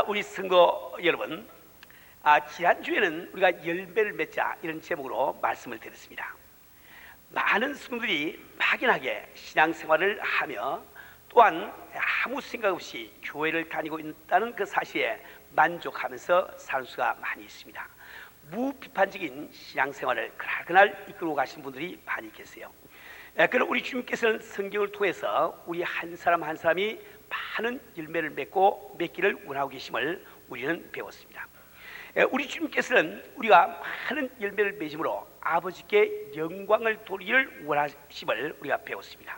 우리 성도 여러분, 지난주에는 우리가 열매를 맺자 이런 제목으로 말씀을 드렸습니다. 많은 성도들이 막연하게 신앙생활을 하며 또한 아무 생각 없이 교회를 다니고 있다는 그 사실에 만족하면서 사는 수가 많이 있습니다. 무비판적인 신앙생활을 그날 이끌고 가신 분들이 많이 계세요. 그러나 우리 주님께서는 성경을 통해서 우리 한 사람 한 사람이 많은 열매를 맺기를 원하고 계심을 우리는 배웠습니다. 우리 주님께서는 우리가 많은 열매를 맺음으로 아버지께 영광을 돌리기를 원하심을 우리가 배웠습니다.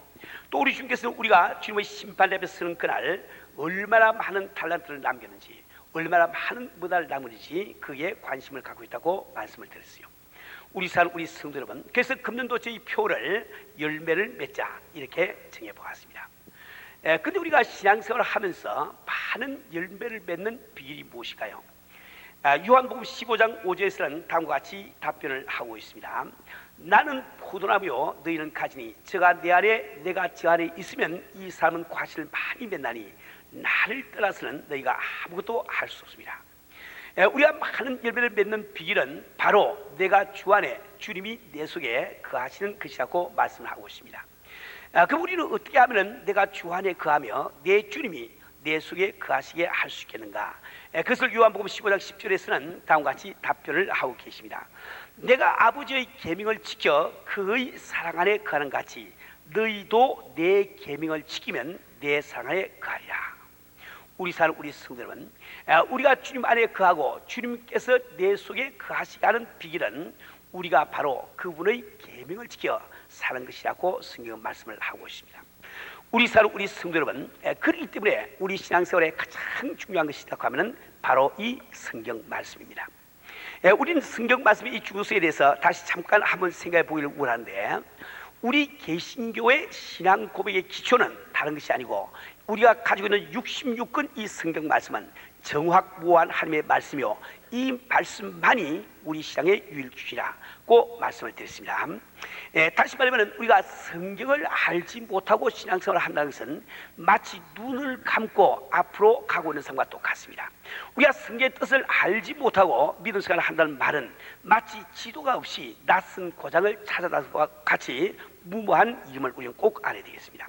또 우리 주님께서는 우리가 주님의 심판 앞에 서는 그날 얼마나 많은 달란트를 남겼는지, 얼마나 많은 문화를 남겼는지 그에 관심을 갖고 있다고 말씀을 드렸어요. 우리 성도 여러분, 그래서 금년도 저희 표를 열매를 맺자 이렇게 정해보았습니다. 근데 우리가 신앙생활을 하면서 많은 열매를 맺는 비결이 무엇일까요? 요한복음 15장 5절에서는 다음과 같이 답변을 하고 있습니다. 나는 포도나무요 너희는 가지니 저가 내 안에 내가 저 안에 있으면 이 사람은 과실을 많이 맺나니 나를 떠나서는 너희가 아무것도 할 수 없습니다. 우리가 많은 열매를 맺는 비결은 바로 내가 주 안에 주님이 내 속에 거하시는 것이라고 말씀을 하고 있습니다. 그럼 우리는 어떻게 하면 내가 주 안에 거하며 내 주님이 내 속에 거하시게 할 수 있겠는가? 그것을 요한복음 15장 10절에서는 다음과 같이 답변을 하고 계십니다. 내가 아버지의 계명을 지켜 그의 사랑 안에 거하는 같이 너희도 내 계명을 지키면 내 사랑 안에 거하리라. 우리 성도 여러분, 우리가 주님 안에 거하고 주님께서 내 속에 거하시게 하는 비결은 우리가 바로 그분의 계명을 지켜 사는 것이라고 성경 말씀을 하고 있습니다. 우리 성도 여러분, 그렇기 때문에 우리 신앙생활에 가장 중요한 것이라고 하면 바로 이 성경 말씀입니다. 우리는 성경 말씀의 이 주소에 대해서 다시 잠깐 한번 생각해 보기를 원하는데, 우리 개신교의 신앙 고백의 기초는 다른 것이 아니고 우리가 가지고 있는 66권 이 성경 말씀은 정확무한 하나님의 말씀이요 이 말씀만이 우리 신앙의 유일주시라고 말씀을 드렸습니다. 다시 말하면 우리가 성경을 알지 못하고 신앙생활을 한다는 것은 마치 눈을 감고 앞으로 가고 있는 삶과 똑같습니다. 우리가 성경의 뜻을 알지 못하고 믿음 생활을 한다는 말은 마치 지도가 없이 낯선 고장을 찾아다니는 것과 같이 무모한 이름을 우리는 꼭 알아야 되겠습니다.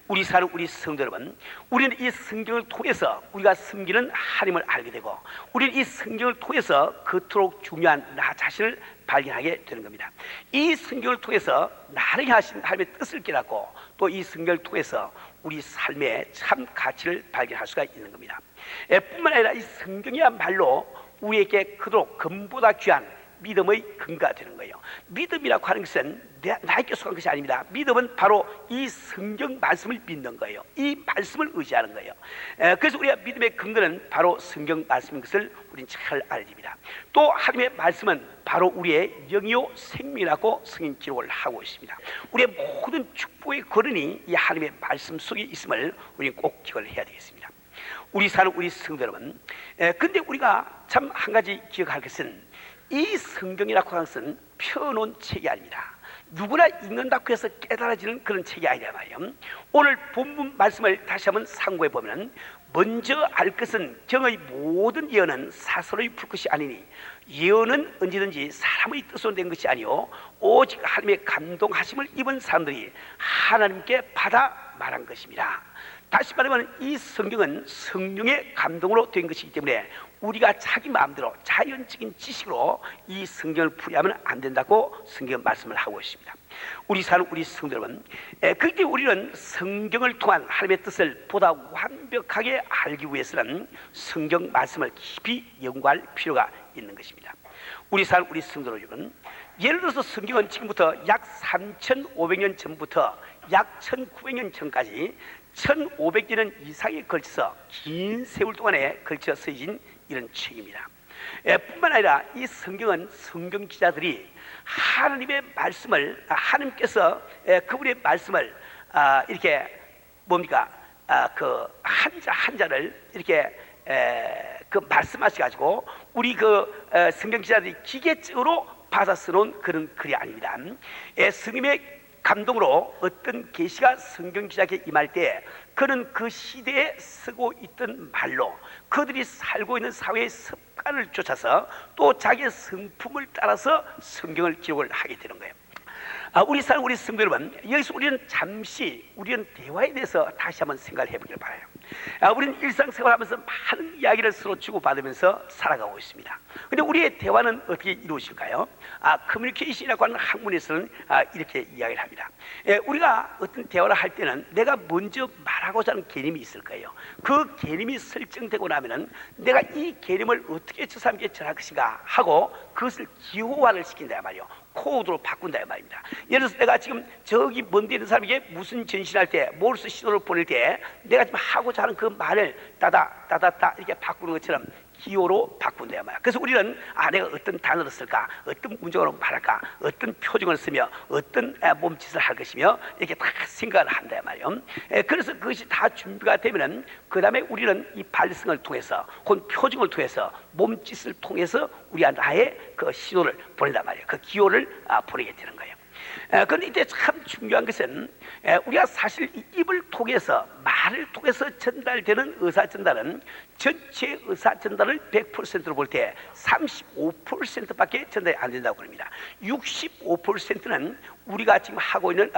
우리 성도 여러분, 우리는 이 성경을 통해서 우리가 섬기는 하나님을 알게 되고, 우리는 이 성경을 통해서 그토록 중요한 나 자신을 발견하게 되는 겁니다. 이 성경을 통해서 나를 향하신 하나님의 뜻을 깨닫고, 또 이 성경을 통해서 우리 삶의 참 가치를 발견할 수가 있는 겁니다. 뿐만 아니라 이 성경이야말로 우리에게 그토록 금보다 귀한 믿음의 근거가 되는 거예요. 믿음이라고 하는 것은 나에게 속한 것이 아닙니다. 믿음은 바로 이 성경 말씀을 믿는 거예요. 이 말씀을 의지하는 거예요. 그래서 우리가 믿음의 근거는 바로 성경 말씀인 것을 우리는 잘 알아야 됩니다. 또 하나님의 말씀은 바로 우리의 영이요 생명이라고 성경 기록을 하고 있습니다. 우리의 모든 축복의 근원이 이 하나님의 말씀 속에 있음을 우리는 꼭 기억을 해야 되겠습니다. 우리 성도 여러분, 근데 우리가 참 한 가지 기억할 것은 이 성경이라고 하는 것은 펴놓은 책이 아닙니다. 누구나 읽는다고 해서 깨달아지는 그런 책이 아니란 말이에요. 오늘 본문 말씀을 다시 한번 참고해 보면, 먼저 알 것은 경의 모든 예언은 사설의 풀 것이 아니니 예언은 언제든지 사람의 뜻으로 된 것이 아니요 오직 하나님의 감동하심을 입은 사람들이 하나님께 받아 말한 것입니다. 다시 말하면 이 성경은 성령의 감동으로 된 것이기 때문에 우리가 자기 마음대로 자연적인 지식으로 이 성경을 풀이하면 안 된다고 성경 말씀을 하고 있습니다. 우리 성도 여러분, 그때 우리는 성경을 통한 하나님의 뜻을 보다 완벽하게 알기 위해서는 성경 말씀을 깊이 연구할 필요가 있는 것입니다. 우리 성도 여러분, 예를 들어서 성경은 지금부터 약 3,500년 전부터 약 1,900년 전까지 1,500년 이상에 걸쳐서 긴 세월 동안에 걸쳐 쓰여진 이런 책입니다. 뿐만 아니라 이 성경은 성경 기자들이 하나님의 말씀을, 하나님께서 그분의 말씀을 이렇게 그 한자 한자를 이렇게 그 말씀하셔가지고 우리 성경 기자들이 기계적으로 받아 쓰는 그런 글이 아닙니다. 성님의 감동으로 어떤 계시가 성경 기자에게 임할 때 그는 그 시대에 쓰고 있던 말로 그들이 살고 있는 사회의 습관을 쫓아서 또 자기의 성품을 따라서 성경을 기록을 하게 되는 거예요. 우리 성도 여러분, 여기서 우리는 잠시 우리는 대화에 대해서 다시 한번 생각을 해보길 바라요. 우리는 일상생활하면서 많은 이야기를 서로 주고받으면서 살아가고 있습니다. 근데 우리의 대화는 어떻게 이루어질까요? 커뮤니케이션이라고 하는 학문에서는 이렇게 이야기를 합니다. 우리가 어떤 대화를 할 때는 내가 먼저 말하고자 하는 개념이 있을 거예요. 그 개념이 설정되고 나면은 내가 이 개념을 어떻게 저 사람에게 전할 것인가 하고 그것을 기호화를 시킨다 말이에요. 코드로 바꾼다 말입니다. 예를 들어서 내가 지금 저기 먼데 있는 사람에게 무슨 전신할 때, 몰수 신호를 보낼 때 내가 지금 하고자 하는 그 말을 따다따 이렇게 바꾸는 것처럼 기호로 바꾼다 말이야. 그래서 우리는 내가 어떤 단어를 쓸까, 어떤 문장으로 말할까, 어떤 표정을 쓰며 어떤 몸짓을 할 것이며 이렇게 다 생각을 한다 말이에요. 그래서 그것이 다 준비가 되면은 그 다음에 우리는 이 발성을 통해서 혹은 표정을 통해서 몸짓을 통해서 나의 그 신호를 보낸단 말이에요. 그 기호를 보내게 되는 거예요. 그런데 이때 참 중요한 것은 우리가 사실 이 입을 통해서 말을 통해서 전달되는 의사 전달은 전체 의사 전달을 100%로 볼 때 35%밖에 전달이 안 된다고 합니다. 65%는 우리가 지금 하고 있는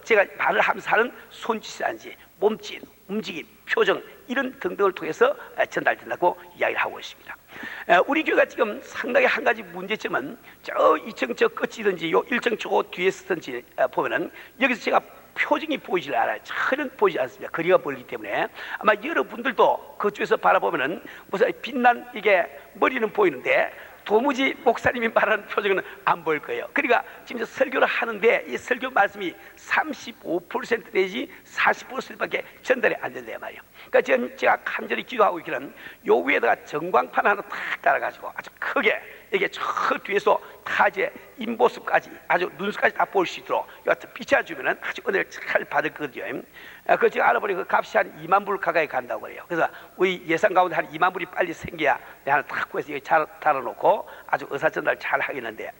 제가 말을 하면서 하는 손짓이라든지 몸짓, 움직임, 표정 이런 등등을 통해서 전달된다고 이야기를 하고 있습니다. 우리 교회가 지금 상당히 한 가지 문제점은 저 2층 저 끝이든지 요 1층 저 뒤에 쓰든지 보면은 여기서 제가 표정이 보이질 않아요. 전혀 보이지 않습니다. 거리가 멀기 때문에 아마 여러분들도 그쪽에서 바라보면은 무슨 빛난 이게 머리는 보이는데 도무지 목사님이 말하는 표정은 안 보일 거예요. 그러니까 지금 설교를 하는데 이 설교 말씀이 35% 내지 40%밖에 전달이 안 된단 말이에요. 그러니까 지금 제가 간절히 기도하고 있기는 요 위에다가 전광판 하나 탁 달아가지고 아주 크게 이게 저 뒤에서 다 이제 입모습까지 아주 눈썹까지 다 볼 수 있도록 여하튼 비춰주면은 아주 은혜를 잘 받을 거거든요. 그 제가 알아보니 그 값이 한 2만 불 가까이 간다고 그래요. 그래서 우리 예산 가운데 한 2만 불이 빨리 생겨야 내가 하나 탁 구해서 여기 잘 달아놓고 아주 의사 전달 잘 하겠는데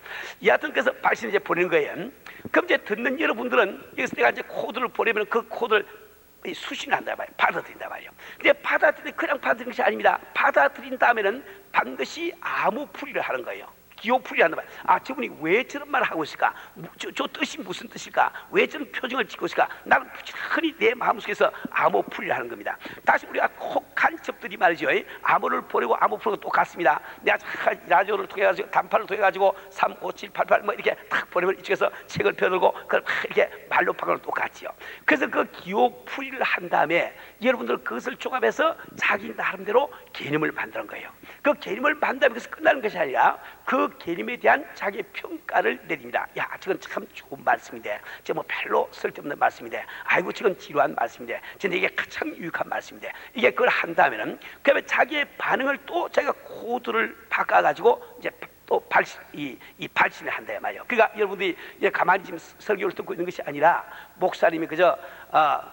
여하튼 그래서 발신 이제 보내는 거예요. 그럼 이제 듣는 여러분들은 여기서 내가 이제 코드를 보내면 그 코드를 수신을 한다 말이에요. 받아들인다 말이에요. 근데 받아들이는 그냥 받아들이는 것이 아닙니다. 받아들인 다음에는 반드시 암호풀이를 하는 거예요. 기호풀이 한다 말이에요. 저분이 왜 저런 말을 하고 있을까? 저 뜻이 무슨 뜻일까? 왜 저런 표정을 짓고 있을까? 나는 흔히 내 마음속에서 암호풀이를 하는 겁니다. 다시 우리가 콕 간첩들이 말이죠. 암호를 보내고 암호풀이가 똑같습니다. 내가 라디오를 통해 가지고 단판을 통해 가지고 3, 5, 7, 8, 8 뭐 이렇게 탁 보내면 이쪽에서 책을 펴들고 그걸 이렇게 말로 바꾸는 똑같지요. 그래서 그 기호풀이를 한 다음에 여러분들 그것을 종합해서 자기 나름대로 개념을 만드는 거예요. 그 개념을 만든다면 그것이 끝나는 것이 아니라 그 개념에 대한 자기 평가를 내립니다. 저건 참 좋은 말씀인데, 저 뭐 별로 쓸데없는 말씀인데, 아이고 저건 지루한 말씀인데, 저는 이게 가장 유익한 말씀인데, 이게 그걸 한다면은 그다음에 자기의 반응을 또 자기가 코드를 바꿔가지고 이제 또 발신을 한다 말이에요. 그러니까 여러분들이 이제 가만히 지금 설교를 듣고 있는 것이 아니라 목사님이 그저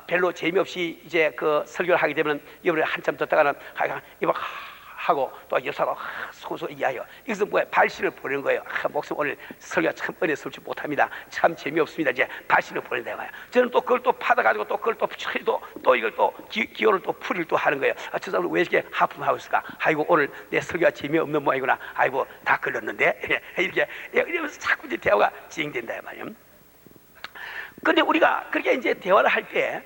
별로 재미없이 이제 그 설교를 하게 되면 여러분이 한참 듣다가는 이거 하고 또 여사로 소소 이야기해요. 이것은 뭐야? 발신을 보내는 거예요. 목사님 오늘 설교가 참 은혜스럽지 못합니다. 참 재미없습니다. 이제 발신을 보낸다 말이에요. 저는 또 그걸 또 받아가지고 또 그걸 또 이걸 또 기호를 또 풀이를 또 하는 거예요. 저 사람은 왜 이렇게 하품하고 있을까? 아이고 오늘 내 설교가 재미없는 모양이구나. 아이고 다 걸렸는데 이렇게 이러면서 자꾸 이제 대화가 진행된다 말이에요. 근데 우리가 그렇게 이제 대화를 할 때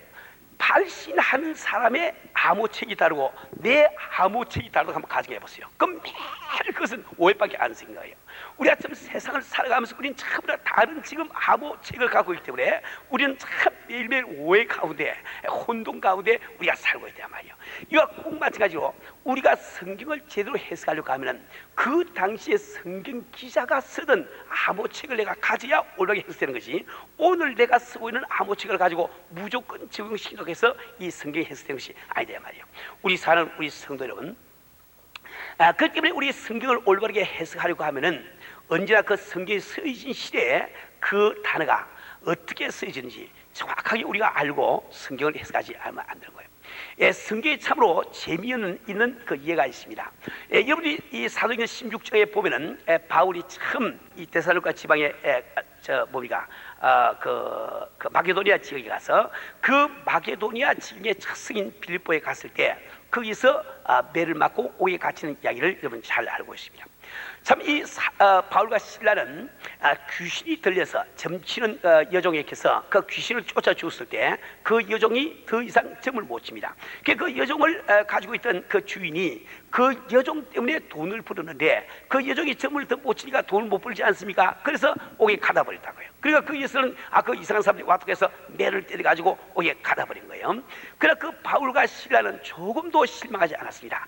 발신하는 사람의 암호책이 다르고 내 암호책이 다르다고 한번 가정해 보세요. 그럼 매일 그것은 오해밖에 안 생긴 거예요. 우리가 참 세상을 살아가면서 우리는 참 다른 지금 암호책을 갖고 있기 때문에 우리는 참 매일매일 오해 가운데 혼돈 가운데 우리가 살고 있단 말이에요. 이와 꼭 마찬가지로 우리가 성경을 제대로 해석하려고 하면 그 당시에 성경 기자가 쓰던 암호책을 내가 가져야 올바르게 해석되는 것이 오늘 내가 쓰고 있는 암호책을 가지고 무조건 적용시키려고 해서 이 성경이 해석되는 것이 아니다 말이에요. 우리 사는 우리 성도 여러분, 그렇기 때문에 우리 성경을 올바르게 해석하려고 하면은 언제나 그 성경이 쓰여진 시대에 그 단어가 어떻게 쓰여지는지 정확하게 우리가 알고 성경을 해석하지 않으면 안 되는 거예요. 성경에 참으로 재미있는 그 예가 있습니다. 여러분이 이 사도행전 16장에 보면은 바울이 처음 이 데살로니가 지방에 그 마게도니아 지역에 가서 그 마게도니아 지역의 첫 승인 빌립보에 갔을 때 거기서 매를 맞고 옥에 갇히는 이야기를 여러분 잘 알고 있습니다. 참 이 바울과 실라는 귀신이 들려서 점치는 여종에게서 그 귀신을 쫓아 죽었을 때 그 여종이 더 이상 점을 못 칩니다. 그 여종을 가지고 있던 그 주인이 그 여종 때문에 돈을 벌었는데 그 여종이 점을 더 못 치니까 돈을 못 벌지 않습니까? 그래서 옥에 가다 버렸다고요. 그러니까 거기서는 그 이상한 사람들이 왔다고 해서 매를 때려가지고 옥에 가다 버린 거예요. 그러나 그 바울과 실라는 조금도 실망하지 않았습니다.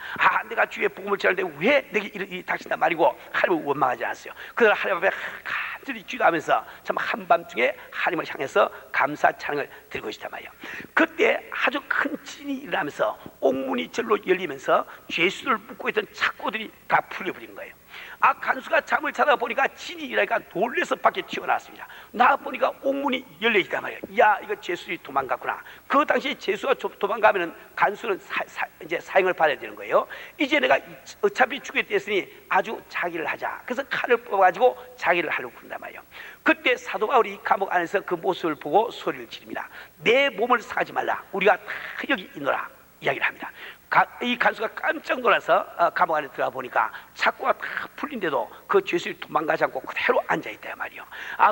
내가 주의 복음을 전하는데 왜 내게 일이 닥친단 말이고 하나님을 원망하지 않았어요. 그날 하나님 앞에 간절히 기도하면서 참 한밤중에 하나님을 향해서 감사 찬양을 드리고 있단 말이에요. 그때 아주 큰 진이 일어나면서 옥문이 절로 열리면서 죄수를 묶고 있던 착고들이 다 풀려버린 거예요. 간수가 잠을 자다 보니까 진이 일어나니까 놀래서 밖에 튀어나왔습니다. 나와 보니까 옥문이 열려있단 말이에요. 이거 죄수들이 도망갔구나. 그 당시에 죄수가 도망가면은 간수는 이제 사형을 받아야 되는 거예요. 이제 내가 어차피 죽게 됐으니 아주 자기를 하자. 그래서 칼을 뽑아가지고 자기를 하려고 그런단 말이에요. 그때 사도 바울이 감옥 안에서 그 모습을 보고 소리를 지릅니다. 내 몸을 상하지 말라. 우리가 다 여기 있노라. 이야기를 합니다. 이 간수가 깜짝 놀라서 감옥 안에 들어가 보니까 착고가 다 풀린데도 그 죄수들이 도망가지 않고 그대로 앉아있다 말이요.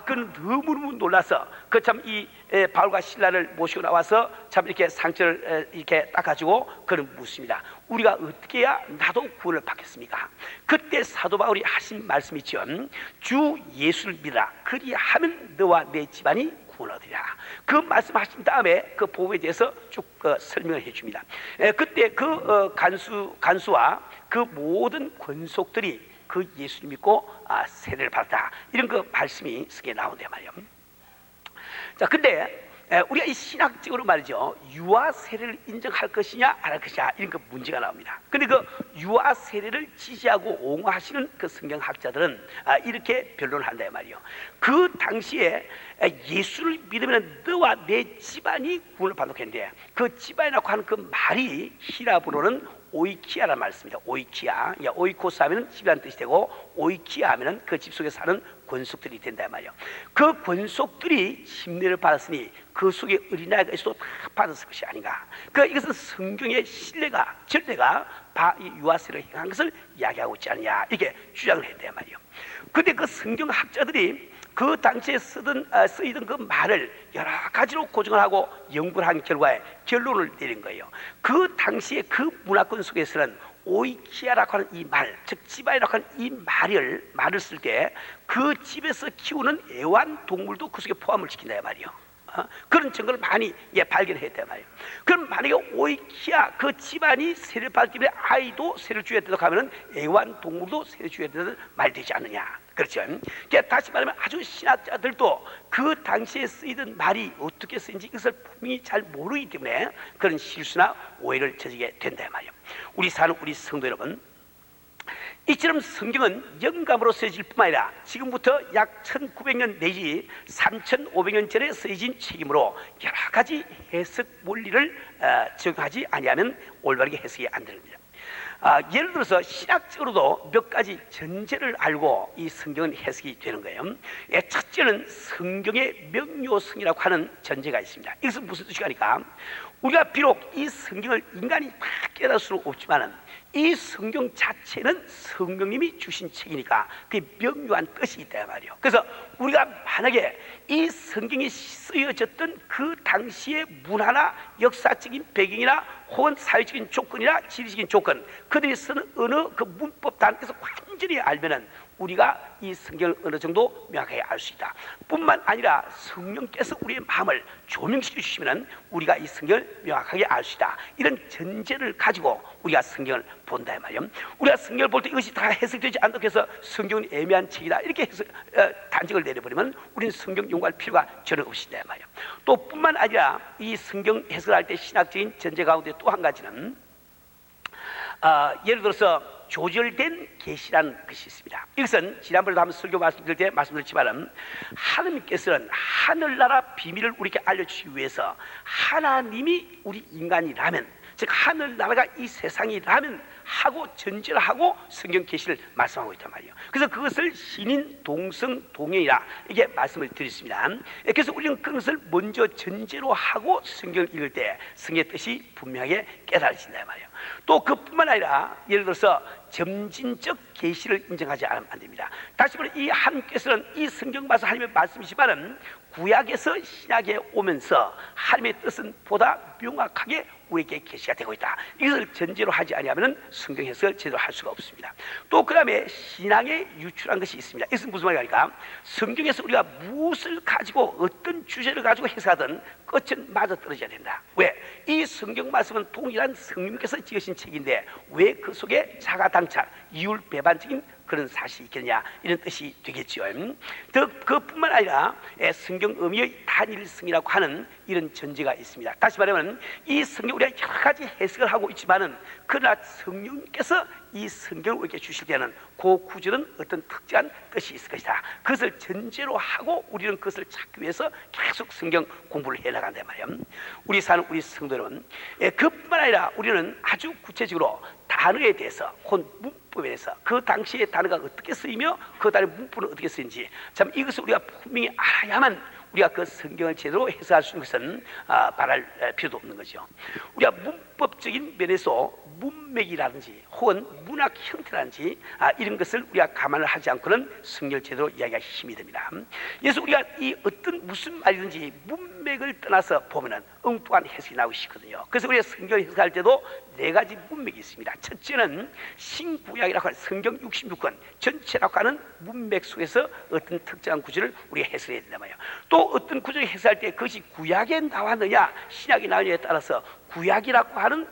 그는 너무너무 놀라서 그 참 이 바울과 실라를 모시고 나와서 참 이렇게 상처를 이렇게 닦아주고 그는 묻습니다. 우리가 어떻게 해야 나도 구원을 받겠습니까? 그때 사도 바울이 하신 말씀이 있죠. 주 예수를 믿으라. 그리하면 너와 내 집안이 구원을 얻으리라. 그 말씀하신 다음에 그 복음에 대해서 쭉 설명을 해줍니다. 그때 그 간수와 그 모든 권속들이 그 예수를 믿고 세례를 받았다. 이런 그 말씀이 쓰게 나온단 말이에요. 자, 근데 우리가 이 신학적으로 말이죠, 유아 세례를 인정할 것이냐 안 할 것이냐 이런 그 문제가 나옵니다. 근데 그 유아 세례를 지지하고 옹호하시는 그 성경학자들은 이렇게 변론을 한다 말이에요. 그 당시에 예수를 믿으면 너와 내 집안이 구원을 받도록 했는데 그 집안이라고 하는 그 말이 히라브로는 오이키아라는 말씀입니다. 오이키아, 오이코스 하면 집이라는 뜻이 되고 오이키아 하면 그 집 속에 사는 권속들이 된단 말이에요. 그 권속들이 침례를 받았으니 그 속에 어린아이가 있어도 다 받았을 것이 아닌가. 이것은 성경의 신뢰가, 전례가 유아세례를 행한 것을 이야기하고 있지 않느냐 이렇게 주장을 했단 말이에요. 근데 그 성경학자들이 그 당시에 쓰이던 그 말을 여러 가지로 고증을 하고 연구를 한 결과에 결론을 내린 거예요. 그 당시에 그 문화권 속에서는 오이키아라고 하는 이 말, 즉 집안이라고 하는 이 말을 쓸 때 그 집에서 키우는 애완동물도 그 속에 포함을 시킨다 말이에요. 그런 증거를 많이 발견했단 말이에요. 그럼 만약에 오이키아 그 집안이 세례를 받기 때문에 아이도 세례를 줘야 되도록 하면 애완동물도 세례를 줘야 되는 말이 되지 않느냐. 그렇죠. 그러니까 다시 말하면 아주 신학자들도 그 당시에 쓰이던 말이 어떻게 쓰인지 이것을 분명히 잘 모르기 때문에 그런 실수나 오해를 저지게 된다 말이에요. 우리 사는 우리 성도 여러분, 이처럼 성경은 영감으로 쓰여질 뿐만 아니라 지금부터 약 1900년 내지 3500년 전에 쓰여진 책이므로 여러 가지 해석 원리를 적용하지 아니하면 올바르게 해석이 안 됩니다. 예를 들어서 신학적으로도 몇 가지 전제를 알고 이 성경은 해석이 되는 거예요. 첫째는 성경의 명료성이라고 하는 전제가 있습니다. 이것은 무슨 뜻이니까 우리가 비록 이 성경을 인간이 다 깨달을 수는 없지만 이 성경 자체는 성령님이 주신 책이니까 그게 명료한 뜻이 있다 말이에요. 그래서 우리가 만약에 이 성경이 쓰여졌던 그 당시의 문화나 역사적인 배경이나 혹은 사회적인 조건이나 지리적인 조건, 그들이 쓰는 어느 그 문법 단에서 완전히 알면은 우리가 이 성경을 어느 정도 명확하게 알 수 있다. 뿐만 아니라 성령께서 우리의 마음을 조명시켜 주시면 우리가 이 성경을 명확하게 알 수 있다. 이런 전제를 가지고 우리가 성경을 본다 말이에요. 우리가 성경을 볼 때 이것이 다 해석되지 않도록 해서 성경은 애매한 책이다 이렇게 해서 단정을 내려버리면 우리는 성경 연구할 필요가 전혀 없다 말이에요. 또 뿐만 아니라 이 성경 해석을 할 때 신학적인 전제 가운데 또 한 가지는 예를 들어서 조절된 계시라는 것이 있습니다. 이것은 지난번에도 한번 설교 말씀드릴 때 말씀드렸지만 하나님께서는 하늘나라 비밀을 우리에게 알려주시기 위해서 하나님이 우리 인간이라면 즉 하늘나라가 이 세상이라면 하고 전제를 하고 성경 계시를 말씀하고 있단 말이에요. 그래서 그것을 신인 동성 동행이라 이게 말씀을 드렸습니다. 그래서 우리는 그것을 먼저 전제로 하고 성경을 읽을 때 성의 뜻이 분명하게 깨달아진다 말이에요. 또 그뿐만 아니라 예를 들어서 점진적 계시를 인정하지 않으면 안 됩니다. 다시 말해 이 하나님께서는 이 성경 말씀 하나님의 말씀이지만은 구약에서 신약에 오면서 하나님의 뜻은 보다 명확하게 우리에게 계시가 되고 있다. 이것을 전제로 하지 아니하면 성경 해석을 제대로 할 수가 없습니다. 또 그 다음에 신앙에 유출한 것이 있습니다. 이것은 무슨 말이니까 성경에서 우리가 무엇을 가지고 어떤 주제를 가지고 해석하든 끝은 맞아 떨어져야 된다. 왜? 이 성경 말씀은 동일한 성령께서 지으신 책인데 왜 그 속에 자가당착, 이율배반적인 그런 사실이 있겠느냐 이런 뜻이 되겠죠. 그뿐만 아니라 성경 의미의 단일성이라고 하는 이런 전제가 있습니다. 다시 말하면 이 성경 우리가 여러 가지 해석을 하고 있지만은 그러나 성령께서 이 성경을 우리에게 주실 때는 그 구절은 어떤 특정한 뜻이 있을 것이다. 그것을 전제로 하고 우리는 그것을 찾기 위해서 계속 성경 공부를 해나간단 말이에요. 우리 사는 우리 성도 여러분, 그뿐만 아니라 우리는 아주 구체적으로 단어에 대해서 혹은 문법에 대해서 그 당시에 단어가 어떻게 쓰이며 그 단어의 문법은 어떻게 쓰이는지 참 이것을 우리가 분명히 알아야만 우리가 그 성경을 제대로 해석할 수 있는 것은 말할 필요도 없는 거죠. 우리가 문법적인 면에서 문맥이라든지 혹은 문학 형태라든지 이런 것을 우리가 감안을 하지 않고는 성경을 제대로 이야기하기 힘이 듭니다. 그래서 우리가 이 어떤 무슨 말이든지 문맥을 떠나서 보면은 엉뚱한 해석이 나오기 쉽거든요. 그래서 우리가 성경을 해석할 때도 네 가지 문맥이 있습니다. 첫째는 신구약이라고 하는 성경 66권 전체라고 하는 문맥 속에서 어떤 특정한 구절을 우리가 해석해야 된단 말이에요. 또 어떤 구절을 해석할 때 그것이 구약에 나왔느냐 신약에 나왔느냐에 따라서 구약이라고 하는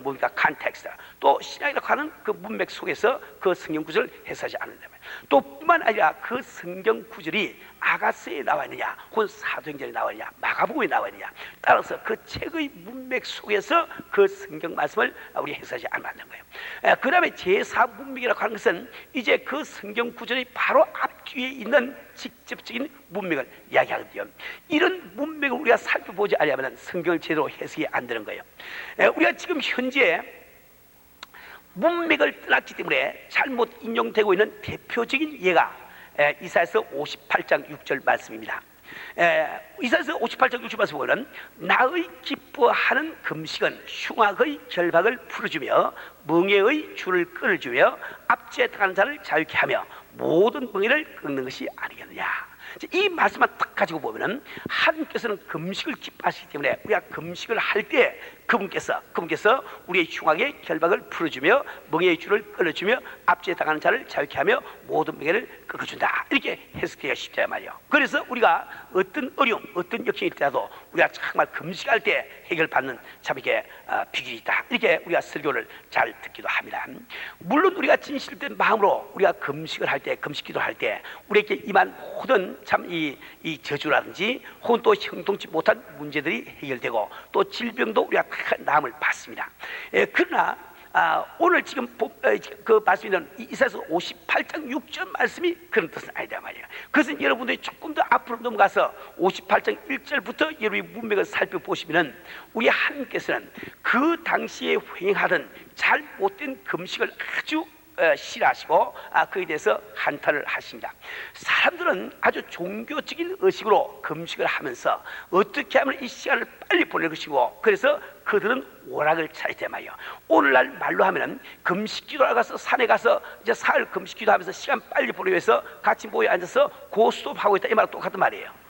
뭡니까 컨텍스트 또 신약이라고 하는 그 문맥 속에서 그 성경 구절을 해석하지 않는다면 또 뿐만 아니라 그 성경 구절이 아가서에 나와 있느냐 혹은 사도행전에 나와 있느냐 마가복음에 나와 있느냐 따라서 그 책의 문맥 속에서 그 성경 말씀을 우리 해석하지 않는 거예요. 그 다음에 제4 문맥이라고 하는 것은 이제 그 성경 구절이 바로 앞뒤에 있는 직접적인 문맥을 이야기하거든요. 이런 문맥을 우리가 살펴보지 않으면 성경을 제대로 해석이 안 되는 거예요. 우리가 지금 현재 문맥을 떠났기 때문에 잘못 인용되고 있는 대표적인 예가 이사야서 58장 6절 말씀입니다. 이사야서 58장 6절 말씀 보면 나의 기뻐하는 금식은 흉악의 결박을 풀어주며 멍에의 줄을 끊어주며 압제에 들어가는 자를 자유케 하며 모든 멍에를 끊는 것이 아니겠느냐. 이 말씀만 딱 가지고 보면은 하나님께서는 금식을 기뻐하시기 때문에 우리가 금식을 할 때 그분께서 우리의 흉악의 결박을 풀어주며 멍에의 줄을 끊어주며 압제에 당하는 자를 자유케 하며 모든 멍에를 끊어준다. 이렇게 해석하기가 쉽잖아요 말이에요. 그래서 우리가 어떤 어려움, 어떤 역경이 있더라도 우리가 정말 금식할 때 해결받는 참 이게 비결이 있다. 이렇게 우리가 설교를 잘 듣기도 합니다. 물론 우리가 진실된 마음으로 우리가 금식을 할 때, 금식 기도할 때 우리에게 임한 모든 참 이 저주라든지 혹은 또 형통치 못한 문제들이 해결되고 또 질병도 우리가 다 나음을 받습니다. 그러나 오늘 지금 그 말씀이 있는 이사야서 58장 6절 말씀이 그런 뜻은 아니다 말이에요. 그것은 여러분들이 조금 더 앞으로 넘어가서 58장 1절부터 여러분이 문맥을 살펴보시면 우리 하나님께서는 그 당시에 횡행하던 잘못된 금식을 아주 싫어하시고 그에 대해서 한탄을 하십니다. 사람들은 아주 종교적인 의식으로 금식을 하면서 어떻게 하면 이 시간을 빨리 보낼 것이고 그래서 그들은 오락을 차리단 말이에요. 오늘날 말로 하면은 금식 기도를 가서 산에 가서 이제 사흘 금식 기도하면서 시간 빨리 보내기 위해서 같이 모여 앉아서 고스톱하고 있다 이 말과 똑같은 말이에요.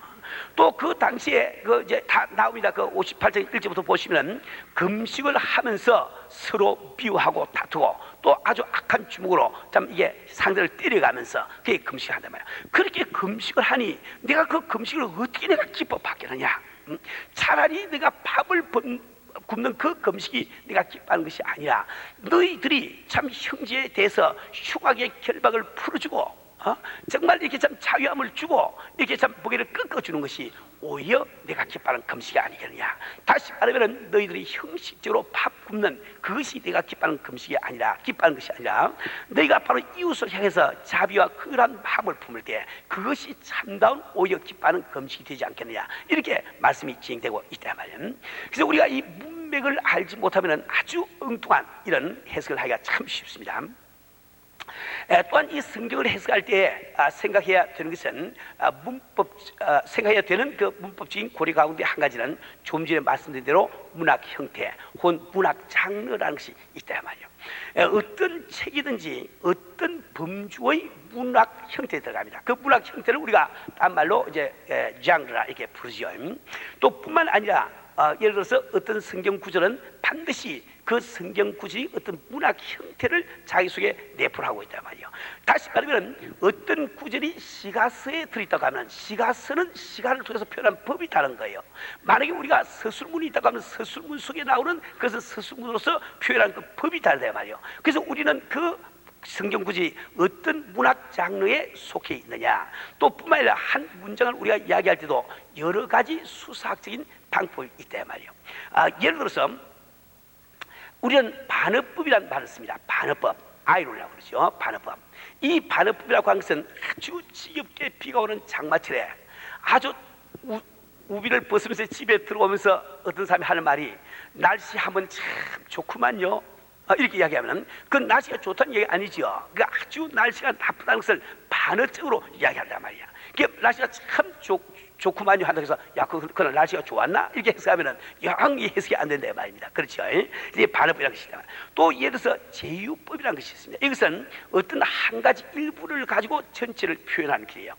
또 그 당시에 이제 다 나옵니다. 그 58장 1절부터 보시면 금식을 하면서 서로 비유하고 다투고 또 아주 악한 주먹으로 참 이게 상대를 때려가면서 그게 금식을 한단 말이야. 그렇게 금식을 하니 내가 그 금식을 어떻게 내가 기뻐 받겠느냐? 차라리 내가 밥을 굶는 그 금식이 내가 기뻐하는 것이 아니라 너희들이 참 형제에 대해서 흉악의 결박을 풀어주고 정말 이렇게 참 자유함을 주고 이렇게 참 무게를 꺾어주는 것이 오히려 내가 기뻐하는 금식이 아니겠느냐. 다시 말하면 너희들이 형식적으로 밥 굶는 그것이 내가 기뻐하는 금식이 아니라 기뻐하는 것이 아니라 너희가 바로 이웃을 향해서 자비와 그런 마음을 품을 때 그것이 참다운 오히려 기뻐하는 금식이 되지 않겠느냐. 이렇게 말씀이 진행되고 있단 말이에요. 그래서 우리가 이 문맥을 알지 못하면 아주 엉뚱한 이런 해석을 하기가 참 쉽습니다. 또한 이 성경을 해석할 때 생각해야 되는 것은 생각해야 되는 그 문법적인 고려 가운데 한 가지는 좀 전에 말씀드린 대로 문학 형태 혹은 문학 장르라는 것이 있다 말이에요. 어떤 책이든지 어떤 범주의 문학 형태에 들어갑니다. 그 문학 형태를 우리가 딴 말로 이제 장르라 이렇게 부르죠. 또 뿐만 아니라 예를 들어서 어떤 성경 구절은 반드시 그 성경 구절이 어떤 문학 형태를 자기 속에 내포를 하고 있단 말이에요. 다시 말하면 어떤 구절이 시가서에 들어있다고 하면 시가서는 시가를 통해서 표현한 법이 다른 거예요. 만약에 우리가 서술문이 있다고 하면 서술문 속에 나오는 그것은 서술문으로서 표현한 그 법이 다르다 말이에요. 그래서 우리는 그 성경 구절이 어떤 문학 장르에 속해 있느냐, 또 뿐만 아니라 한 문장을 우리가 이야기할 때도 여러 가지 수사학적인 방법이 있다 말이에요. 예를 들어서 우리는 반어법이라는 말을 씁니다. 반어법, 아이롤이라고 그러죠. 반어법. 이 반어법이라고 하는 것은 아주 지겹게 비가 오는 장마철에 아주 우비를 벗으면서 집에 들어오면서 어떤 사람이 하는 말이 날씨 하면 참 좋구만요. 이렇게 이야기하면 그 날씨가 좋다는 얘기 아니죠. 그 아주 날씨가 나쁘다는 것을 반어적으로 이야기한단 말이야. 그 날씨가 참 좋구만요 한다고 해서 야 그날 날씨가 좋았나? 이렇게 해석하면은 영 이 해석이 안 된다 말입니다. 그렇죠? 이게 반어법이라는 것이다. 또 예를 들어서 제유법이라는 것이 있습니다. 이것은 어떤 한 가지 일부를 가지고 전체를 표현하는 길이에요.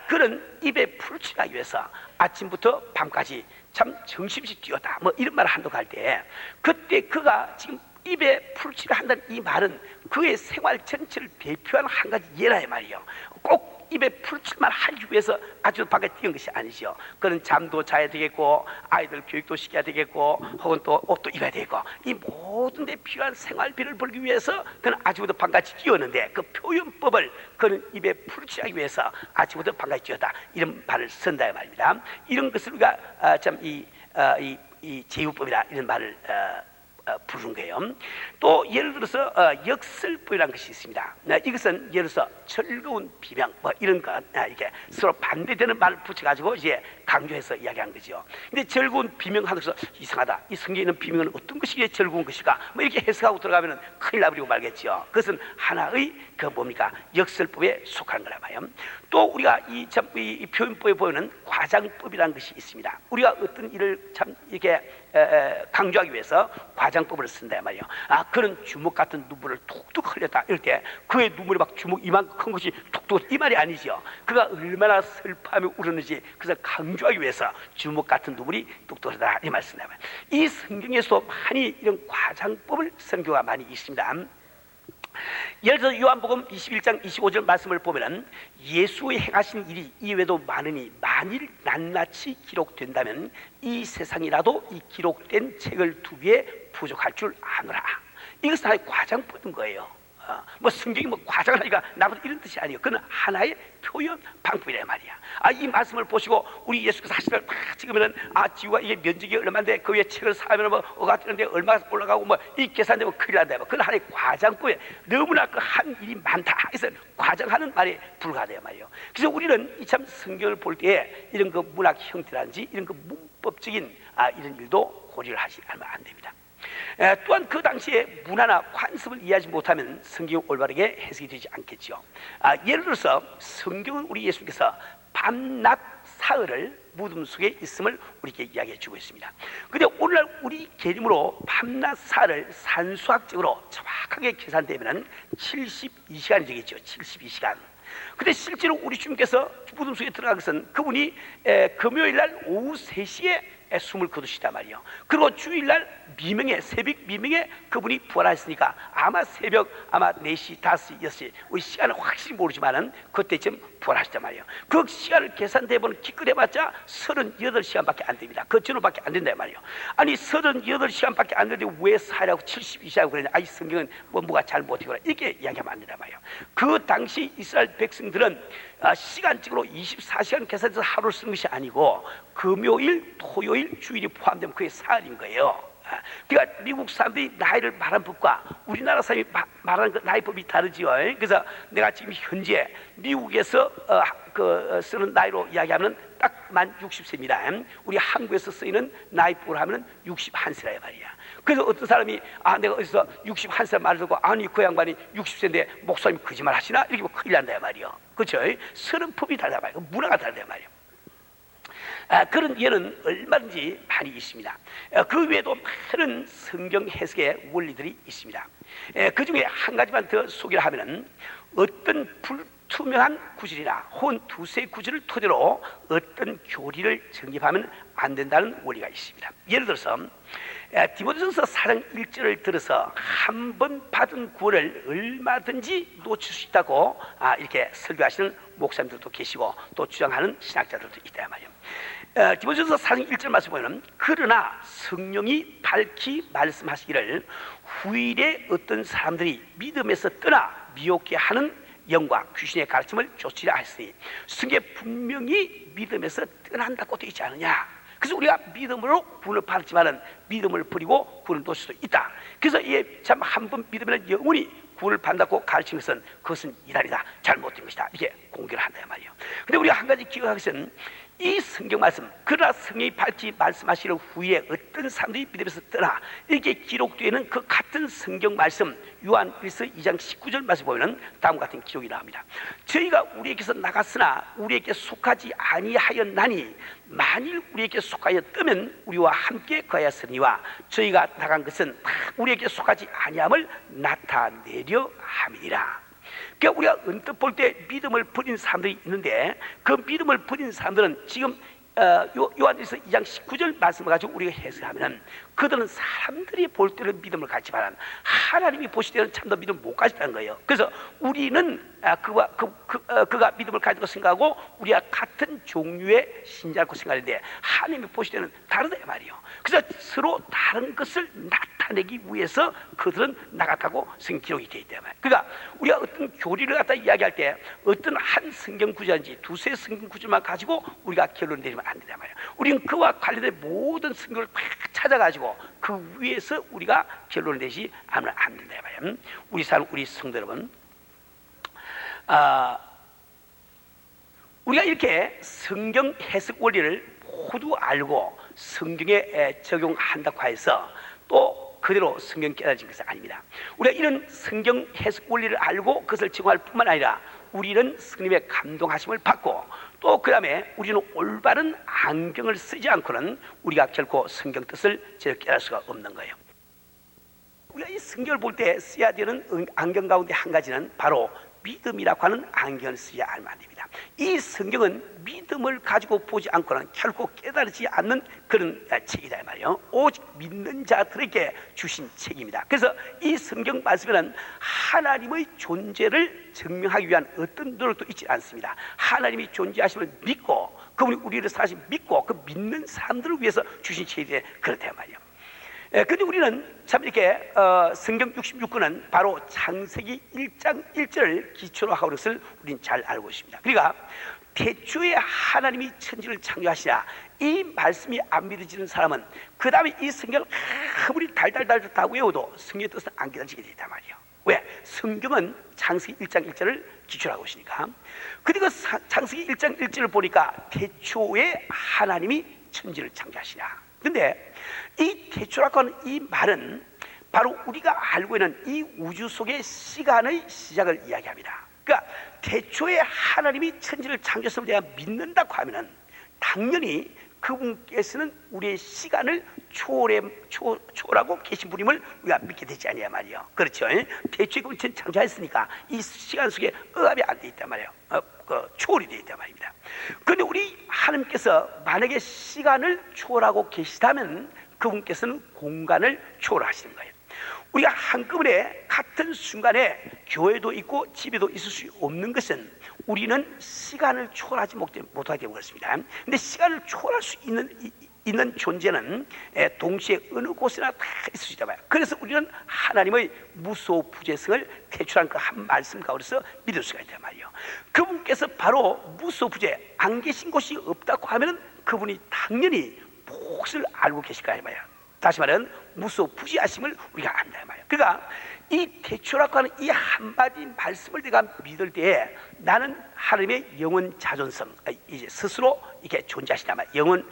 그런 입에 풀칠을 하기 위해서 아침부터 밤까지 참 정신없이 뛰었다 뭐 이런 말을 한다고 할 때 그때 그가 지금 입에 풀칠을 한다는 이 말은 그의 생활 전체를 대표하는 한 가지 예라 말이에요. 꼭 입에 풀칠만 하기 위해서 아주 밖에 뛰는 것이 아니죠. 그는 잠도 자야 되겠고 아이들 교육도 시켜야 되겠고 혹은 또 옷도 입어야 되고 이 모든 데 필요한 생활비를 벌기 위해서 그는 아침부터 밤까지 뛰었는데 그 표현법을 그는 입에 풀칠하기 위해서 아침부터 밤까지 뛰었다 이런 말을 쓴다 말입니다. 이런 것을 우리가 참 이 제유법이라 이런 말을 부르는 거예요. 또 예를 들어서 역설법이라는 것이 있습니다. 이것은 예를 들어서 즐거운 비명 뭐 이런 것 이렇게 서로 반대되는 말을 붙여가지고 이제 강조해서 이야기한 거죠. 근데 즐거운 비명하는 것은 이상하다. 이 성경에 있는 비명은 어떤 것이 즐거운 것일까? 뭐 이렇게 해석하고 들어가면은 큰일 나버리고 말겠죠. 그것은 하나의 그 뭡니까 역설법에 속하는 거라 말이에요. 또 우리가 이 표현법에 보면은 과장법이라는 것이 있습니다. 우리가 어떤 일을 참 이렇게 강조하기 위해서 과장법을 쓴다 말이에요. 그는 주먹 같은 눈물을 툭툭 흘렸다 이럴 때 그의 눈물이 막 주먹 이만큼 큰 것이 툭툭 이 말이 아니죠. 그가 얼마나 슬퍼하며 울었는지 그래서 강조하기 위해서 주먹 같은 눈물이 뚝뚝 흘렀다 이 말 쓴다 말이에요. 이 성경에서도 많이 이런 과장법을 쓴 경우가 많이 있습니다. 예를 들어 요한복음 21장 25절 말씀을 보면은 예수의 행하신 일이 이외에도 많으니 만일 낱낱이 기록된다면 이 세상이라도 이 기록된 책을 두기에 부족할 줄 아노라. 이것은 하나의 과장법인 거예요. 뭐 성경이 뭐 과장을 하니까 나보다 이런 뜻이 아니에요. 그건 하나의 표현 방법이란 말이야. 이 말씀을 보시고 우리 예수께서 하시는 딱 찍으면은 지구가 이게 면적이 얼마인데 그 위에 책을 사면 뭐 어가 뜨는데 얼마가 올라가고 뭐 이 계산되면 큰일 난다. 그건 하나의 과장법이에요. 너무나 그 한 일이 많다. 그래서 과장하는 말에 불과하다 말이에요. 그래서 우리는 이 참 성경을 볼 때 이런 그 문학 형태라든지 이런 그 문법적인 이런 일도 고려를 하시면 안 됩니다. 또한 그 당시에 문화나 관습을 이해하지 못하면 성경이 올바르게 해석이 되지 않겠죠. 예를 들어서 성경은 우리 예수님께서 밤낮 사흘을 무덤 속에 있음을 우리에게 이야기해 주고 있습니다. 그런데 오늘날 우리 개념으로 밤낮 사흘을 산수학적으로 정확하게 계산되면 72시간이 되겠죠. 72시간. 근데 실제로 우리 주님께서 무덤 속에 들어간 것은 그분이 금요일날 오후 3시에 숨을 거두시단 말이에요. 그리고 주일날 미명에 새벽 미명에 그분이 부활하셨으니까 아마 새벽 아마 4시, 5시, 6시 우리 시간은 확실히 모르지만은 그때쯤 부활하셨단 말이에요. 그 시간을 계산돼 보면 기껏해봤자 38시간밖에 안 됩니다. 그 전후밖에 안 된단 말이에요. 아니 38시간밖에 안 되는데 왜 살라고 72시간이라고 그러냐? 이 성경은 뭐가 잘못이거나 이렇게 이야기하면 안 된단 말이에요. 그 당시 이스라엘 백성들은 시간적으로 24시간 계산해서 하루를 쓰는 것이 아니고 금요일, 토요일, 주일이 포함되면 그게 사흘인 거예요. 그러니까 미국 사람들이 나이를 말하는 법과 우리나라 사람이 말하는 그 나이 법이 다르지요. 그래서 내가 지금 현재 미국에서 쓰는 나이로 이야기하면 딱 만 60세입니다. 우리 한국에서 쓰이는 나이법을 하면 61세라 말이야. 그래서 어떤 사람이 내가 어디서 61살 말을 듣고 아니 그 양반이 60세인데 목사님 거짓말 하시나? 이렇게 뭐 큰일 난다 말이요. 그렇죠? 서른법이 다르다 말이요. 문화가 다르다 말이요. 그런 예는 얼마든지 많이 있습니다. 그 외에도 많은 성경 해석의 원리들이 있습니다. 그 중에 한 가지만 더 소개를 하면은 어떤 불투명한 구절이나 혹은 두세 구절을 토대로 어떤 교리를 정립하면 안 된다는 원리가 있습니다. 예를 들어서 디모데전서 4장 1절을 들어서 한 번 받은 구원을 얼마든지 놓칠 수 있다고 이렇게 설교하시는 목사님들도 계시고 또 주장하는 신학자들도 있다 말이에요. 디모데전서 4장 1절 말씀 보면 그러나 성령이 밝히 말씀하시기를 후일에 어떤 사람들이 믿음에서 떠나 미혹게 하는 영과 귀신의 가르침을 좇으려 하시니 성경에 분명히 믿음에서 떠난다고 되어 있지 않느냐. 그래서 우리가 믿음으로 구원을 받았지만은 믿음을 버리고 구원을 놓을 수도 있다. 그래서 이게 참 한 번 믿으면 영원히 구원을 받는다고 가르치는 것은 그것은 이단이다, 잘못된 것이다, 이렇게 공개를 한다 말이에요. 근데 우리가 한 가지 기억할 것은 이 성경 말씀, 그러나 성령이 밝히 말씀하시는 후에 어떤 사람들이 믿음에서 떠나, 이렇게 기록되어 있는 그 같은 성경 말씀 요한일서 2장 19절 말씀 보면 다음과 같은 기록이 나옵니다. 저희가 우리에게서 나갔으나 우리에게 속하지 아니하였나니 만일 우리에게 속하였다면 우리와 함께 거하였으니와 저희가 나간 것은 우리에게 속하지 아니함을 나타내려 함이니라. 그러니까 우리가 언뜻 볼 때 믿음을 버린 사람들이 있는데 그 믿음을 버린 사람들은 지금 요한일서 2장 19절 말씀을 가지고 우리가 해석하면 그들은 사람들이 볼 때는 믿음을 갖지만 하나님이 보실 때는 참도 믿음을 못 가졌다는 거예요. 그래서 우리는 그가 믿음을 가지고 생각하고 우리가 같은 종류의 신자라고 생각하는데 하나님이 보실 때는 다르다 말이에요. 그래서 서로 다른 것을 나타내기 위해서 그들은 나갔다고 성경 기록이 되어 있단 말이에요. 그러니까 우리가 어떤 교리를 갖다 이야기할 때 어떤 한 성경 구절인지 두세 성경 구절만 가지고 우리가 결론 내리면 안 된단 말이에요. 우리는 그와 관련된 모든 성경을 다 찾아가지고 그 위에서 우리가 결론을 내지 않으면 안 된다 말이에요. 우리 사는 우리 성도 여러분, 우리가 이렇게 성경 해석 원리를 모두 알고 성경에 적용한다고 해서 또 그대로 성경 깨달아진 것은 아닙니다. 우리가 이런 성경 해석 원리를 알고 그것을 적용할 뿐만 아니라 우리는 성령의 감동하심을 받고 또 그 다음에 우리는 올바른 안경을 쓰지 않고는 우리가 결코 성경 뜻을 제대로 깨달을 수가 없는 거예요. 우리가 이 성경을 볼 때 써야 되는 안경 가운데 한 가지는 바로 믿음이라고 하는 안경을 쓰지 않으면 안 됩니다. 이 성경은 믿음을 가지고 보지 않고는 결코 깨달지 않는 그런 책이다 말이에요. 오직 믿는 자들에게 주신 책입니다. 그래서 이 성경 말씀에는 하나님의 존재를 증명하기 위한 어떤 노력도 있지 않습니다. 하나님이 존재하심을 믿고 그분이 우리를 사실 믿고 그 믿는 사람들을 위해서 주신 책이 그렇다 말이에요. 그런데 우리는 참 이렇게 성경 66권은 바로 창세기 1장 1절을 기초로 하고 있는 것을 우리는 잘 알고 있습니다. 그러니까 태초에 하나님이 천지를 창조하시라 이 말씀이 안 믿어지는 사람은 그 다음에 이 성경을 아무리 달달달 다 외워도 성경의 뜻은 안 깨달아지게 되단 말이에요. 왜? 성경은 창세기 1장 1절을 기초로 하고 있으니까. 그리고 창세기 1장 1절을 보니까 태초에 하나님이 천지를 창조하시라. 근데 이 태초라고 하는 이 말은 바로 우리가 알고 있는 이 우주 속의 시간의 시작을 이야기합니다. 그러니까 태초에 하나님이 천지를 창조했음을 내가 믿는다고 하면은 당연히 그분께서는 우리의 시간을 초월하고 계신 분임을 우리가 믿게 되지 않냐 말이에요. 그렇죠? 태초에 그분 천지 창조했으니까 이 시간 속에 억압이 안 돼 있단 말이에요. 초월이 되어 있단 말입니다. 그런데 우리 하나님께서 만약에 시간을 초월하고 계시다면 그분께서는 공간을 초월하시는 거예요. 우리가 한꺼번에 같은 순간에 교회도 있고 집에도 있을 수 없는 것은 우리는 시간을 초월하지 못하게 되는 것입니다. 그런데 시간을 초월할 수 있는 존재는 동시에 어느 곳에나 다 있을 수 있단 말이에요. 그래서 우리는 하나님의 무소부재성을 태초한 그 한 말씀 가운데서 믿을 수가 있단 말이에요. 그분께서 바로 무소부재, 안 계신 곳이 없다고 하면 그분이 당연히 몫을 알고 계실 거야 말이에요. 다시 말하면 무소부지하심을 우리가 안다 말이에요. 그러니까 이 태초라고 하는 이 한마디 말씀을 내가 믿을 때에 나는 하나님의 영원 자존성, 이제 스스로 이렇게 존재하시단 말이에요.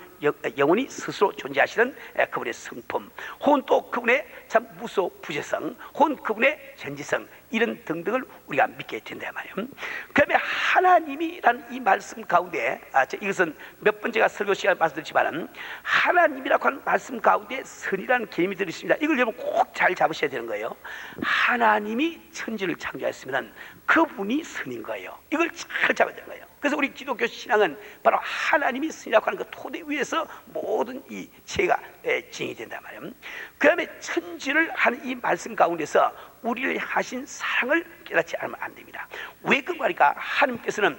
영원히 스스로 존재하시는 그분의 성품, 혹은 또 그분의 참 무소부재성, 혹은 그분의 전지성, 이런 등등을 우리가 믿게 된다 말이에요. 그다음에 하나님이라는 이 말씀 가운데 이것은 몇 번째가 설교 시간에 말씀드렸지만, 하나님이라고 하는 말씀 가운데 선이라는 개념이 들어있습니다. 이걸 여러분 꼭 잘 잡으셔야 되는 거예요. 하나님이 천지를 창조했으면 그분이 선인 거예요. 이걸 잘 잡아야 되는 거예요. 그래서 우리 기독교 신앙은 바로 하나님이 선이라고 하는 그 토대 위에서 모든 이 죄가 증이 된단 말이에요. 그 다음에 천지를 하는 이 말씀 가운데서 우리를 하신 사랑을 깨닫지 않으면 안 됩니다. 왜 그 말일까? 하나님께서는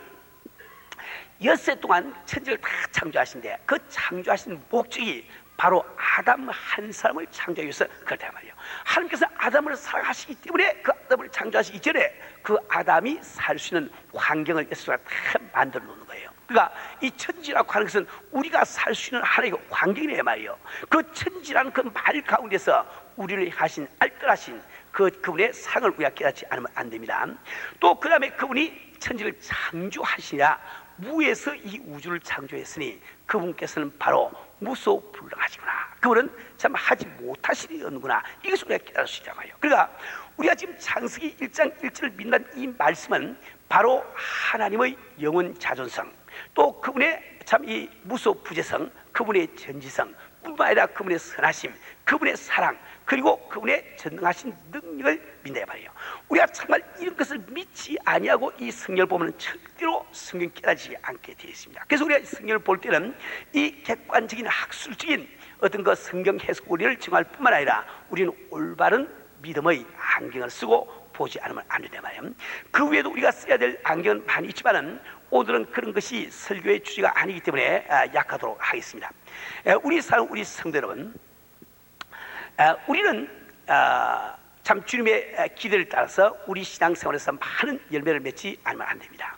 엿새 동안 천지를 다 창조하신데, 그 창조하신 목적이 바로 아담 한 사람을 창조하기 위해서 그렇다 말이에요. 하나님께서 아담을 사랑하시기 때문에 그 아담을 창조하시기 전에 그 아담이 살 수 있는 환경을 예수가 다 만들어 놓는 거예요. 그러니까 이 천지라고 하는 것은 우리가 살 수 있는 하나의 환경이란 말이에요. 그 천지라는 그 말 가운데서 우리를 하신 알뜰하신 그분의 사랑을 우리가 깨닫지 않으면 안 됩니다. 또 그 다음에 그분이 천지를 창조하시냐, 무에서 이 우주를 창조했으니 그분께서는 바로 무소불능하시구나, 그분은 참 하지 못하시니 없는구나, 이것을 우리가 깨달을 수 있단 말이에요. 그러니까 우리가 지금 창세기 1장 1절을 믿는 이 말씀은 바로 하나님의 영원 자존성, 또 그분의 참 이 무소부재성, 그분의 전지성 뿐만 아니라 그분의 선하심, 그분의 사랑, 그리고 그분의 전능하신 능력을 믿는다 말이에요. 우리가 정말 이런 것을 믿지 아니하고 이 성경을 보면 절대로 성경 깨닫지 않게 되어 있습니다. 그래서 우리가 성경을 볼 때는 이 객관적인 학술적인 어떤 그 성경 해석 원리를 정할 뿐만 아니라 우리는 올바른 믿음의 안경을 쓰고 보지 않으면 안 된다 말이에요. 그 외에도 우리가 써야 될 안경은 많이 있지만은 오늘은 그런 것이 설교의 주제가 아니기 때문에 약하도록 하겠습니다. 우리 성도 여러분, 우리는 참 주님의 기대를 따라서 우리 신앙생활에서 많은 열매를 맺지 않으면 안 됩니다.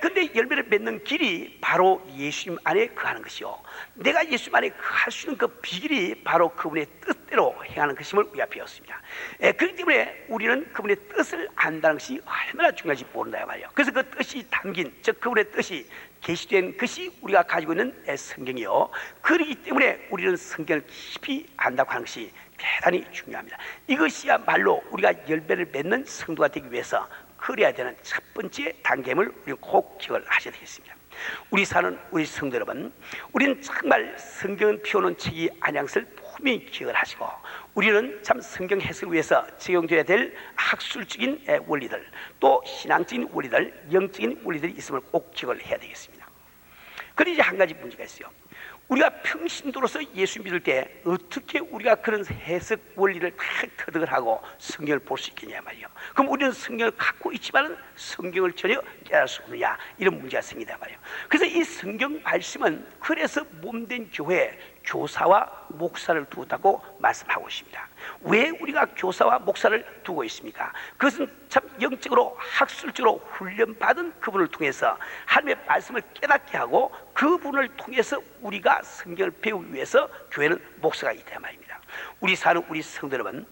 근데 열매를 맺는 길이 바로 예수님 안에 거하는 것이요, 내가 예수님 안에 거할 수 있는 그 비결이 바로 그분의 뜻대로 행하는 것임을 우리가 배웠습니다. 그렇기 때문에 우리는 그분의 뜻을 안다는 것이 얼마나 중요한지 모른다 말이에요. 그래서 그 뜻이 담긴, 즉 그분의 뜻이 계시된 것이 우리가 가지고 있는 성경이요, 그렇기 때문에 우리는 성경을 깊이 안다고 하는 것이 대단히 중요합니다. 이것이야말로 우리가 열매를 맺는 성도가 되기 위해서 그래야 되는 첫 번째 단계임을 우리는 꼭 기억을 하셔야 되겠습니다. 우리 성도 여러분, 우리는 정말 성경은 피워놓은 책이 아니한 것을 분명히 기억을 하시고, 우리는 참 성경 해석을 위해서 적용되어야 될 학술적인 원리들, 또 신앙적인 원리들, 영적인 원리들이 있음을 꼭 기억을 해야 되겠습니다. 그런데 이제 한 가지 문제가 있어요. 우리가 평신도로서 예수 믿을 때 어떻게 우리가 그런 해석 원리를 다 터득을 하고 성경을 볼 수 있겠냐 말이에요. 그럼 우리는 성경을 갖고 있지만 성경을 전혀 깨달을 수 없느냐, 이런 문제가 생긴단 말이에요. 그래서 이 성경 말씀은 그래서 몸된 교회에 교사와 목사를 두었다고 말씀하고 있습니다. 왜 우리가 교사와 목사를 두고 있습니까? 그것은 참 영적으로 학술적으로 훈련받은 그분을 통해서 하나님의 말씀을 깨닫게 하고, 그분을 통해서 우리가 성경을 배우기 위해서 교회는 목사가 있다 말입니다. 우리 성도 여러분,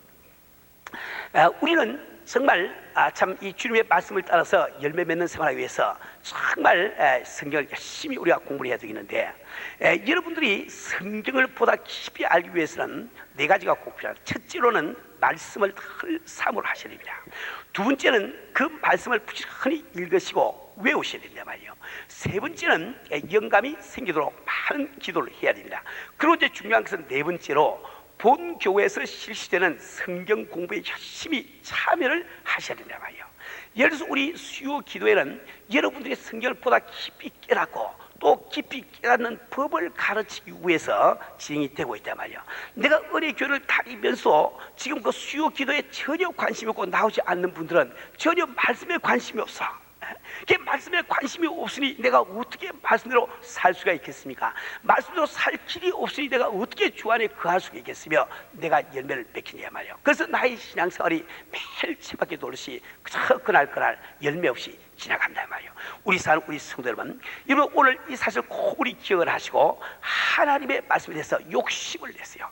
우리는 정말 참 이 주님의 말씀을 따라서 열매 맺는 생활을 위해서 정말 성경을 열심히 우리가 공부를 해야 되겠는데, 여러분들이 성경을 보다 깊이 알기 위해서는 네 가지가 꼭 필요합니다. 첫째로는 말씀을 늘 사모를 하셔야 됩니다. 두 번째는 그 말씀을 부지런히 읽으시고 외우셔야 된단 말이에요. 세 번째는 영감이 생기도록 많은 기도를 해야 됩니다. 그리고 이제 중요한 것은 네 번째로 본 교회에서 실시되는 성경 공부에 열심히 참여를 하셔야 된단 말이에요. 예를 들어서 우리 수요 기도회는 여러분들이 성경을 보다 깊이 깨닫고 또 깊이 깨닫는 법을 가르치기 위해서 진행이 되고 있단 말이에요. 내가 은혜 교회를 다니면서 지금 그 수요 기도에 전혀 관심이 없고 나오지 않는 분들은 전혀 말씀에 관심이 없어. 그 말씀에 관심이 없으니 내가 어떻게 말씀대로 살 수가 있겠습니까? 말씀대로 살 길이 없으니 내가 어떻게 주 안에 거할 수가 있겠으며 내가 열매를 맺히냐 말이에요. 그래서 나의 신앙생활이 매일 치밖에 돌듯이 그날 열매 없이 지나간단 말이에요. 우리 성도 여러분, 오늘 이 사실 꼭 우리 기억을 하시고 하나님의 말씀에 대해서 욕심을 냈어요.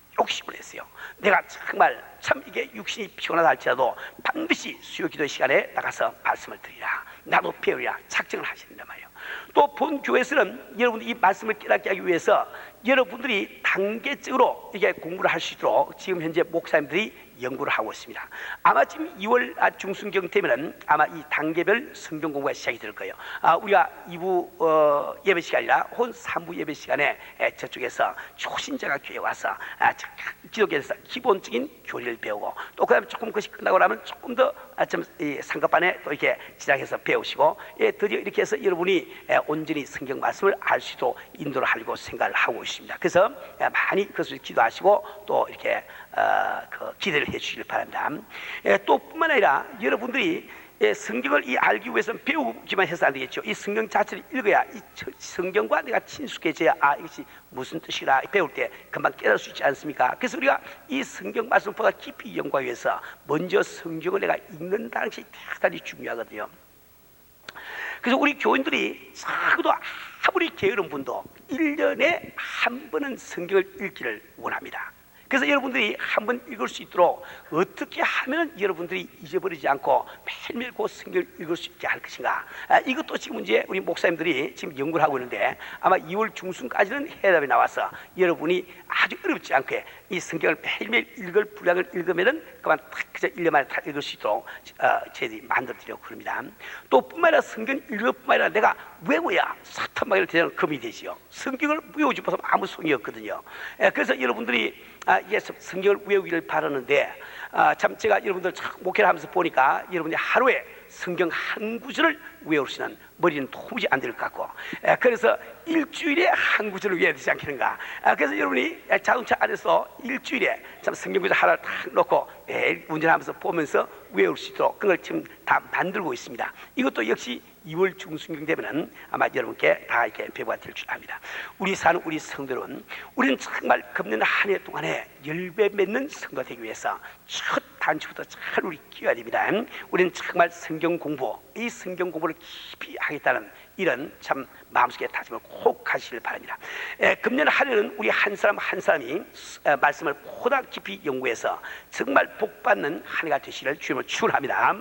내가 정말 참 이게 육신이 피곤하다 할지라도 반드시 수요 기도 시간에 나가서 말씀을 드리라, 나도 배우리라 작정을 하신단 말이에요. 또 본 교회에서는 여러분들 이 말씀을 깨닫게 하기 위해서 여러분들이 단계적으로 이게 공부를 할 수 있도록 지금 현재 목사님들이 연구를 하고 있습니다. 아마 지금 2월 중순경 되면은 아마 이 단계별 성경 공부가 시작이 될 거예요. 우리가 2부 예배 시간이라 혼 3부 예배 시간에 저쪽에서 초신자가 교회 와서 기독교에서 기본적인 교리를 배우고 또 그다음에 조금 그것이 끝나고 나면 조금 더 좀 상급반에 또 이렇게 지장해서 배우시고 드디어 이렇게 해서 여러분이 온전히 성경 말씀을 알 수 있도록 인도를 하려고 생각을 하고 있습니다. 그래서 많이 그것을 기도하시고 또 이렇게 기대를 해주시길 바랍니다. 또 뿐만 아니라 여러분들이 성경을 알기 위해서는 배우기만 해서 안 되겠죠. 이 성경 자체를 읽어야 이 성경과 내가 친숙해져야 이것이 무슨 뜻이라 배울 때 금방 깨달을 수 있지 않습니까? 그래서 우리가 이 성경 말씀보다 깊이 연구하기 위해서 먼저 성경을 내가 읽는다는 것이 대단히 중요하거든요. 그래서 우리 교인들이 적어도 아무리 게으른 분도 1년에 한 번은 성경을 읽기를 원합니다. 그래서 여러분들이 한 번 읽을 수 있도록 어떻게 하면 여러분들이 잊어버리지 않고 매일매일 그 성경을 읽을 수 있게 할 것인가, 이것도 지금 이제 우리 목사님들이 지금 연구를 하고 있는데 아마 2월 중순까지는 해답이 나와서 여러분이 아주 어렵지 않게 이 성경을 매일매일 읽을 분량을 읽으면은 그만 딱 그저 1년 만에 다 읽을 수 있도록 저희들이 만들어드리려고 그럽니다. 또 뿐만 아니라 성경 읽을 뿐만 아니라 내가 외워야 사탄마귀를 대장하는 검이 되지요. 성경을 외우지 못하면 아무 소용이 없거든요. 그래서 여러분들이 이게 성경을 외우기를 바라는데 참 제가 여러분들 목회를 하면서 보니까 여러분이 하루에 성경 한 구절을 외우시는 머리는 도무지 안 될 것 같고, 그래서 일주일에 한 구절을 외워야 되지 않겠는가. 그래서 여러분이 자동차 안에서 일주일에 참 성경 구절 하나를 딱 놓고 매일 운전하면서 보면서 외울 수 있도록 그걸 지금 다 만들고 있습니다. 이것도 역시 2월 중순경 되면은 아마 여러분께 다 이렇게 배부가 될 줄 압니다. 우리 사는 우리 성도는 우리는 정말 금년 한 해 동안에 열배 맺는 성도가 되기 위해서 첫 단추부터 잘 우리 끼워야 됩니다. 우리는 정말 성경 공부, 이 성경 공부를 깊이 하겠다는 이런 참 마음속에 다짐을 꼭 하시길 바랍니다. 금년 한 해는 우리 한 사람 한 사람이 말씀을 보다 깊이 연구해서 정말 복받는 한 해가 되시기를 주님을 축원합니다.